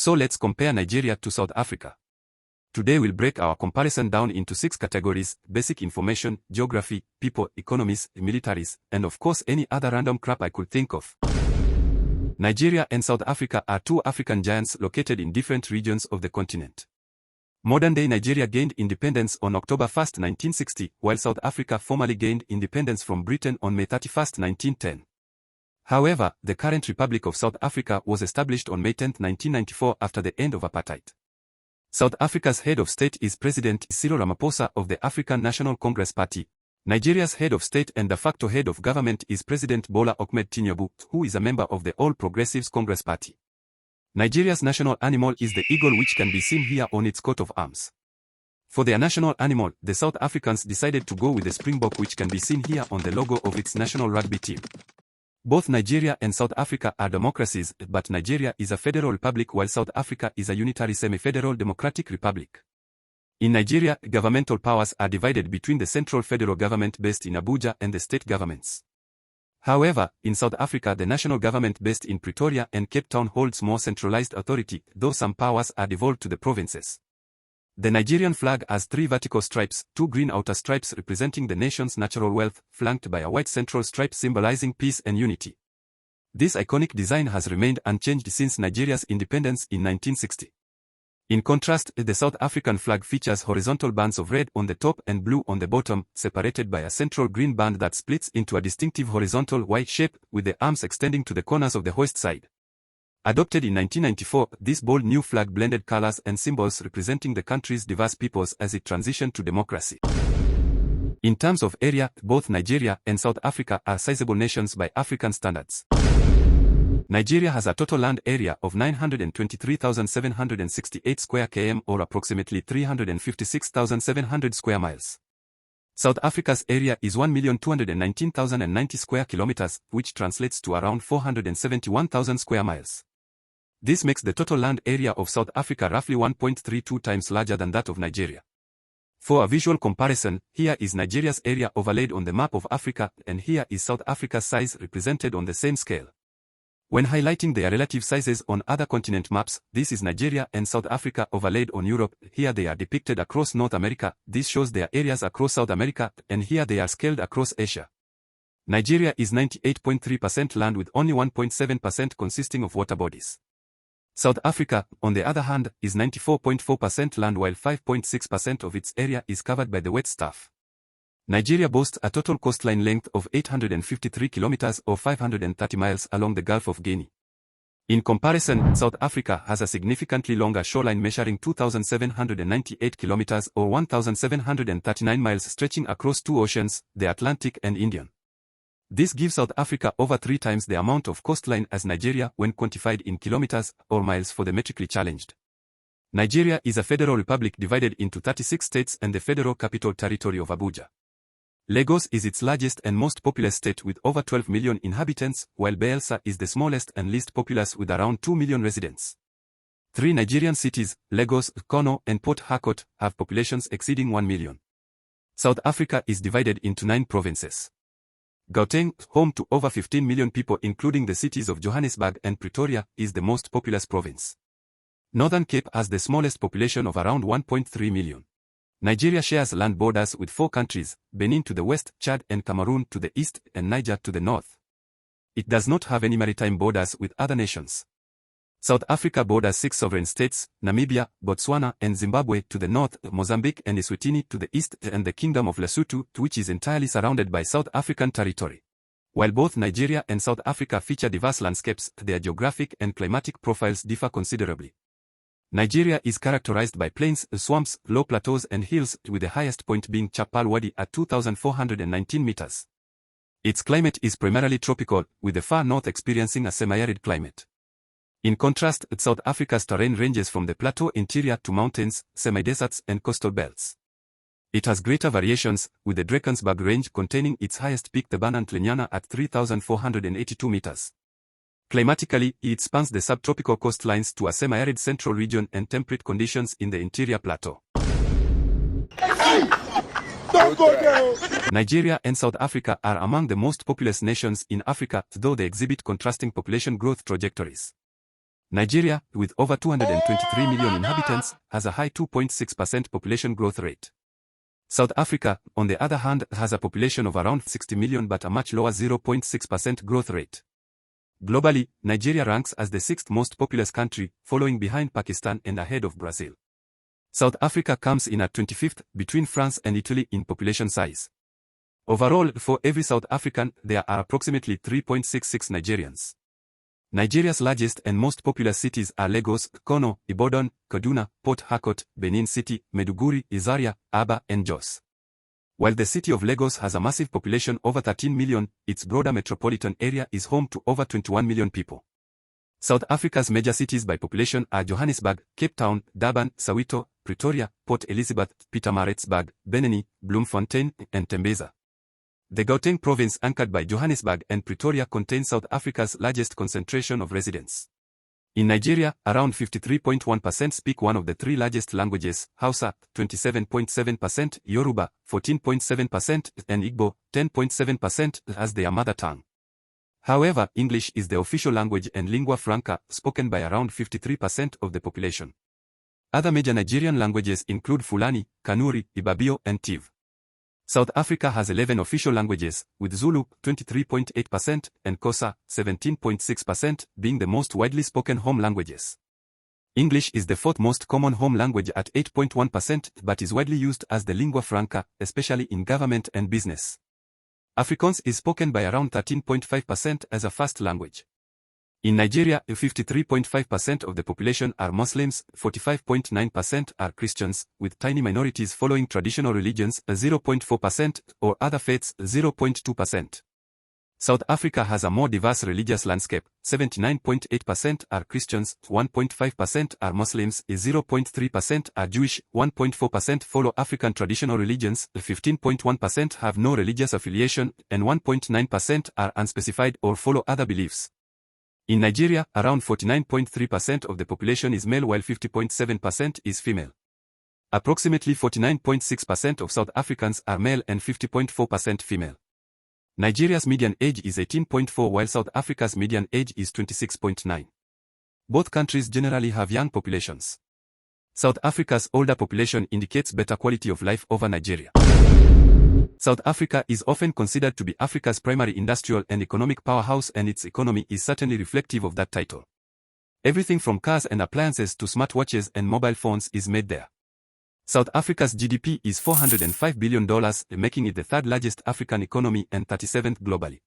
So let's compare Nigeria to South Africa. Today we'll break our comparison down into 6 categories: basic information, geography, people, economies, militaries, and of course any other random crap I could think of. Nigeria and South Africa are 2 African giants located in different regions of the continent. Modern-day Nigeria gained independence on October 1, 1960, while South Africa formally gained independence from Britain on May 31, 1910. However, the current Republic of South Africa was established on May 10, 1994 after the end of apartheid. South Africa's head of state is President Cyril Ramaphosa of the African National Congress Party. Nigeria's head of state and de facto head of government is President Bola Ahmed Tinubu, who is a member of the All Progressives Congress Party. Nigeria's national animal is the eagle, which can be seen here on its coat of arms. For their national animal, the South Africans decided to go with the springbok, which can be seen here on the logo of its national rugby team. Both Nigeria and South Africa are democracies, but Nigeria is a federal republic while South Africa is a unitary semi-federal democratic republic. In Nigeria, governmental powers are divided between the central federal government based in Abuja and the state governments. However, in South Africa, the national government based in Pretoria and Cape Town holds more centralized authority, though some powers are devolved to the provinces. The Nigerian flag has 3 vertical stripes, 2 green outer stripes representing the nation's natural wealth, flanked by a white central stripe symbolizing peace and unity. This iconic design has remained unchanged since Nigeria's independence in 1960. In contrast, the South African flag features horizontal bands of red on the top and blue on the bottom, separated by a central green band that splits into a distinctive horizontal Y shape, with the arms extending to the corners of the hoist side. Adopted in 1994, this bold new flag blended colors and symbols representing the country's diverse peoples as it transitioned to democracy. In terms of area, both Nigeria and South Africa are sizable nations by African standards. Nigeria has a total land area of 923,768 square km, or approximately 356,700 square miles. South Africa's area is 1,219,090 square kilometers, which translates to around 471,000 square miles. This makes the total land area of South Africa roughly 1.32 times larger than that of Nigeria. For a visual comparison, here is Nigeria's area overlaid on the map of Africa, and here is South Africa's size represented on the same scale. When highlighting their relative sizes on other continent maps, this is Nigeria and South Africa overlaid on Europe, here they are depicted across North America, this shows their areas across South America, and here they are scaled across Asia. Nigeria is 98.3% land with only 1.7% consisting of water bodies. South Africa, on the other hand, is 94.4% land while 5.6% of its area is covered by the wet stuff. Nigeria boasts a total coastline length of 853 kilometers or 530 miles along the Gulf of Guinea. In comparison, South Africa has a significantly longer shoreline measuring 2,798 kilometers or 1,739 miles stretching across 2 oceans, the Atlantic and Indian. This gives South Africa over 3 times the amount of coastline as Nigeria when quantified in kilometers or miles for the metrically challenged. Nigeria is a federal republic divided into 36 states and the federal capital territory of Abuja. Lagos is its largest and most populous state with over 12 million inhabitants, while Bayelsa is the smallest and least populous with around 2 million residents. 3 Nigerian cities, Lagos, Kano, and Port Harcourt, have populations exceeding 1 million. South Africa is divided into 9 provinces. Gauteng, home to over 15 million people including the cities of Johannesburg and Pretoria, is the most populous province. Northern Cape has the smallest population of around 1.3 million. Nigeria shares land borders with 4 countries, Benin to the west, Chad and Cameroon to the east, and Niger to the north. It does not have any maritime borders with other nations. South Africa borders 6 sovereign states, Namibia, Botswana and Zimbabwe to the north, Mozambique and Eswatini to the east, and the Kingdom of Lesotho, which is entirely surrounded by South African territory. While both Nigeria and South Africa feature diverse landscapes, their geographic and climatic profiles differ considerably. Nigeria is characterized by plains, swamps, low plateaus and hills, with the highest point being Chappal Wadi at 2,419 meters. Its climate is primarily tropical, with the far north experiencing a semi-arid climate. In contrast, South Africa's terrain ranges from the plateau interior to mountains, semi-deserts and coastal belts. It has greater variations, with the Drakensberg Range containing its highest peak the Banantlenyana at 3,482 meters. Climatically, it spans the subtropical coastlines to a semi-arid central region and temperate conditions in the interior plateau. Nigeria and South Africa are among the most populous nations in Africa, though they exhibit contrasting population growth trajectories. Nigeria, with over 223 million inhabitants, has a high 2.6% population growth rate. South Africa, on the other hand, has a population of around 60 million but a much lower 0.6% growth rate. Globally, Nigeria ranks as the sixth most populous country, following behind Pakistan and ahead of Brazil. South Africa comes in at 25th, between France and Italy in population size. Overall, for every South African, there are approximately 3.66 Nigerians. Nigeria's largest and most populous cities are Lagos, Kano, Ibadan, Kaduna, Port Harcourt, Benin City, Maiduguri, Zaria, Aba, and Jos. While the city of Lagos has a massive population over 13 million, its broader metropolitan area is home to over 21 million people. South Africa's major cities by population are Johannesburg, Cape Town, Durban, Soweto, Pretoria, Port Elizabeth, Pietermaritzburg, Benoni, Bloemfontein, and Tembeza. The Gauteng province, anchored by Johannesburg and Pretoria, contains South Africa's largest concentration of residents. In Nigeria, around 53.1% speak one of the three largest languages, Hausa, 27.7%, Yoruba, 14.7%, and Igbo, 10.7%, as their mother tongue. However, English is the official language and lingua franca, spoken by around 53% of the population. Other major Nigerian languages include Fulani, Kanuri, Ibibio, and Tiv. South Africa has 11 official languages, with Zulu, 23.8%, and Xhosa, 17.6%, being the most widely spoken home languages. English is the fourth most common home language at 8.1%, but is widely used as the lingua franca, especially in government and business. Afrikaans is spoken by around 13.5% as a first language. In Nigeria, 53.5% of the population are Muslims, 45.9% are Christians, with tiny minorities following traditional religions, 0.4%, or other faiths, 0.2%. South Africa has a more diverse religious landscape, 79.8% are Christians, 1.5% are Muslims, 0.3% are Jewish, 1.4% follow African traditional religions, 15.1% have no religious affiliation, and 1.9% are unspecified or follow other beliefs. In Nigeria, around 49.3% of the population is male while 50.7% is female. Approximately 49.6% of South Africans are male and 50.4% female. Nigeria's median age is 18.4 while South Africa's median age is 26.9. Both countries generally have young populations. South Africa's older population indicates better quality of life over Nigeria. South Africa is often considered to be Africa's primary industrial and economic powerhouse, and its economy is certainly reflective of that title. Everything from cars and appliances to smartwatches and mobile phones is made there. South Africa's GDP is $405 billion, making it the third largest African economy and 37th globally.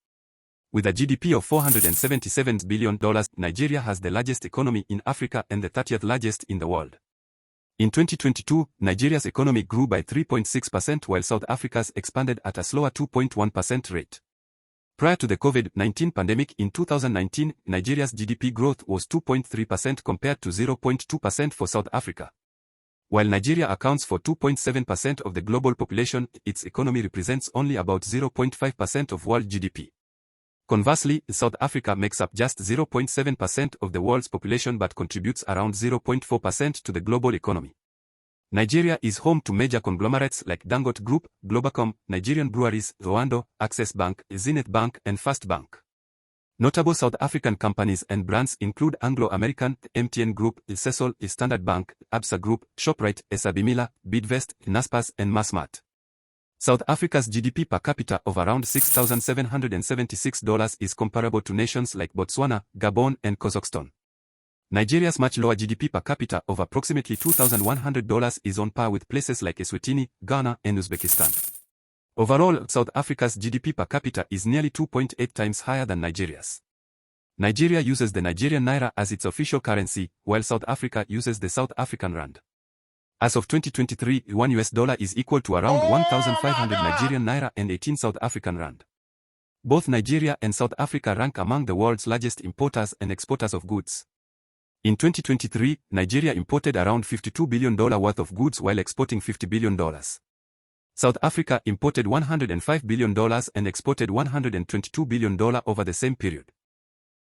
With a GDP of $477 billion, Nigeria has the largest economy in Africa and the 30th largest in the world. In 2022, Nigeria's economy grew by 3.6% while South Africa's expanded at a slower 2.1% rate. Prior to the COVID-19 pandemic in 2019, Nigeria's GDP growth was 2.3% compared to 0.2% for South Africa. While Nigeria accounts for 2.7% of the global population, its economy represents only about 0.5% of world GDP. Conversely, South Africa makes up just 0.7% of the world's population but contributes around 0.4% to the global economy. Nigeria is home to major conglomerates like Dangote Group, Globacom, Nigerian Breweries, Rwanda, Access Bank, Zenith Bank, and First Bank. Notable South African companies and brands include Anglo American, MTN Group, Sasol, Standard Bank, Absa Group, Shoprite, SABMiller, Bidvest, Naspers, and Massmart. South Africa's GDP per capita of around $6,776 is comparable to nations like Botswana, Gabon, and Kazakhstan. Nigeria's much lower GDP per capita of approximately $2,100 is on par with places like Eswatini, Ghana, and Uzbekistan. Overall, South Africa's GDP per capita is nearly 2.8 times higher than Nigeria's. Nigeria uses the Nigerian naira as its official currency, while South Africa uses the South African rand. As of 2023, $1 is equal to around 1,500 Nigerian naira and 18 South African rand. Both Nigeria and South Africa rank among the world's largest importers and exporters of goods. In 2023, Nigeria imported around $52 billion worth of goods while exporting $50 billion. South Africa imported $105 billion and exported $122 billion over the same period.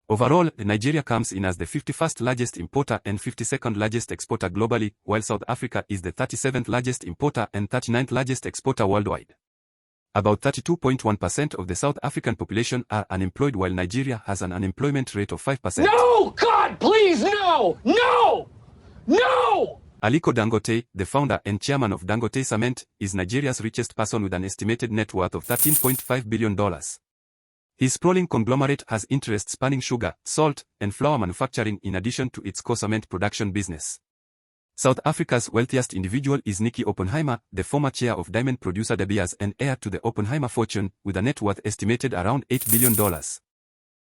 Overall, Nigeria comes in as the 51st largest importer and 52nd largest exporter globally, while South Africa is the 37th largest importer and 39th largest exporter worldwide. About 32.1% of the South African population are unemployed, while Nigeria has an unemployment rate of 5%. No! God, please, no! No! No! Aliko Dangote, the founder and chairman of Dangote Cement, is Nigeria's richest person with an estimated net worth of $13.5 billion. His sprawling conglomerate has interests spanning sugar, salt, and flour manufacturing in addition to its core cement production business. South Africa's wealthiest individual is Nicky Oppenheimer, the former chair of diamond producer De Beers and heir to the Oppenheimer fortune, with a net worth estimated around $8 billion.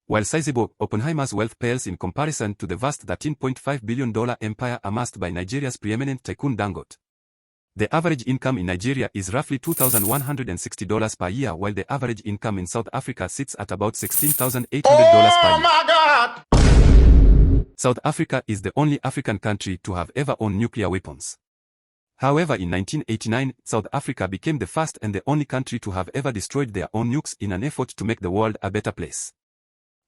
While sizable, Oppenheimer's wealth pales in comparison to the vast $13.5 billion empire amassed by Nigeria's preeminent tycoon Dangote. The average income in Nigeria is roughly $2,160 per year, while the average income in South Africa sits at about $16,800 per year. Oh my God! South Africa is the only African country to have ever owned nuclear weapons. However, in 1989, South Africa became the first and the only country to have ever destroyed their own nukes in an effort to make the world a better place.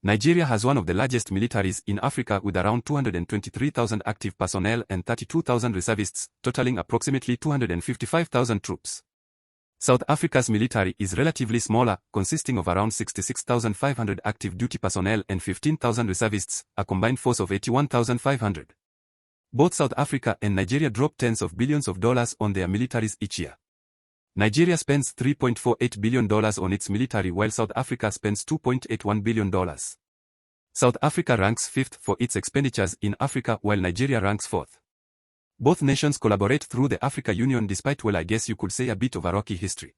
Nigeria has one of the largest militaries in Africa, with around 223,000 active personnel and 32,000 reservists, totaling approximately 255,000 troops. South Africa's military is relatively smaller, consisting of around 66,500 active duty personnel and 15,000 reservists, a combined force of 81,500. Both South Africa and Nigeria drop tens of billions of dollars on their militaries each year. Nigeria spends $3.48 billion on its military, while South Africa spends $2.81 billion. South Africa ranks 5th for its expenditures in Africa, while Nigeria ranks 4th. Both nations collaborate through the Africa Union, despite, well, I guess you could say, a bit of a rocky history.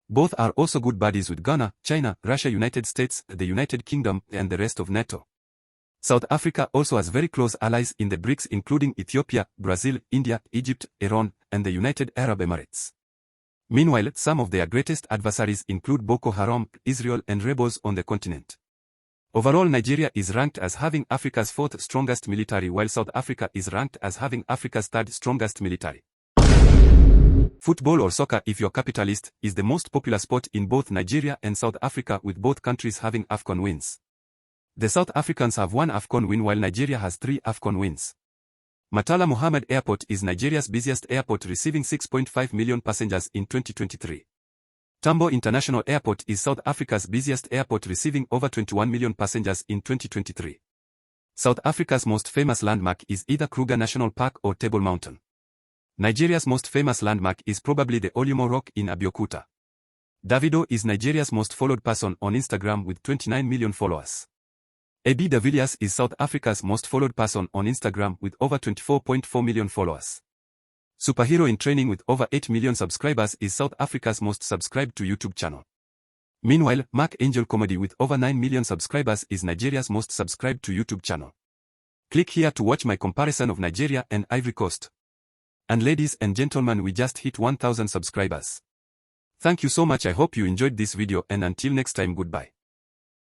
Both are also good buddies with Ghana, China, Russia, United States, the United Kingdom, and the rest of NATO. South Africa also has very close allies in the BRICS, including Ethiopia, Brazil, India, Egypt, Iran, and the United Arab Emirates. Meanwhile, some of their greatest adversaries include Boko Haram, Israel, and rebels on the continent. Overall, Nigeria is ranked as having Africa's 4th strongest military, while South Africa is ranked as having Africa's 3rd strongest military. Football, or soccer if you're capitalist, is the most popular sport in both Nigeria and South Africa, with both countries having AFCON wins. The South Africans have 1 AFCON win, while Nigeria has 3 AFCON wins. Murtala Mohammed Airport is Nigeria's busiest airport, receiving 6.5 million passengers in 2023. Tambo International Airport is South Africa's busiest airport, receiving over 21 million passengers in 2023. South Africa's most famous landmark is either Kruger National Park or Table Mountain. Nigeria's most famous landmark is probably the Olumo Rock in Abeokuta. Davido is Nigeria's most followed person on Instagram with 29 million followers. AB de Villiers is South Africa's most followed person on Instagram with over 24.4 million followers. Superhero in Training with over 8 million subscribers is South Africa's most subscribed to YouTube channel. Meanwhile, Mark Angel Comedy with over 9 million subscribers is Nigeria's most subscribed to YouTube channel. Click here to watch my comparison of Nigeria and Ivory Coast. And ladies and gentlemen, we just hit 1,000 subscribers. Thank you so much. I hope you enjoyed this video, and until next time, goodbye.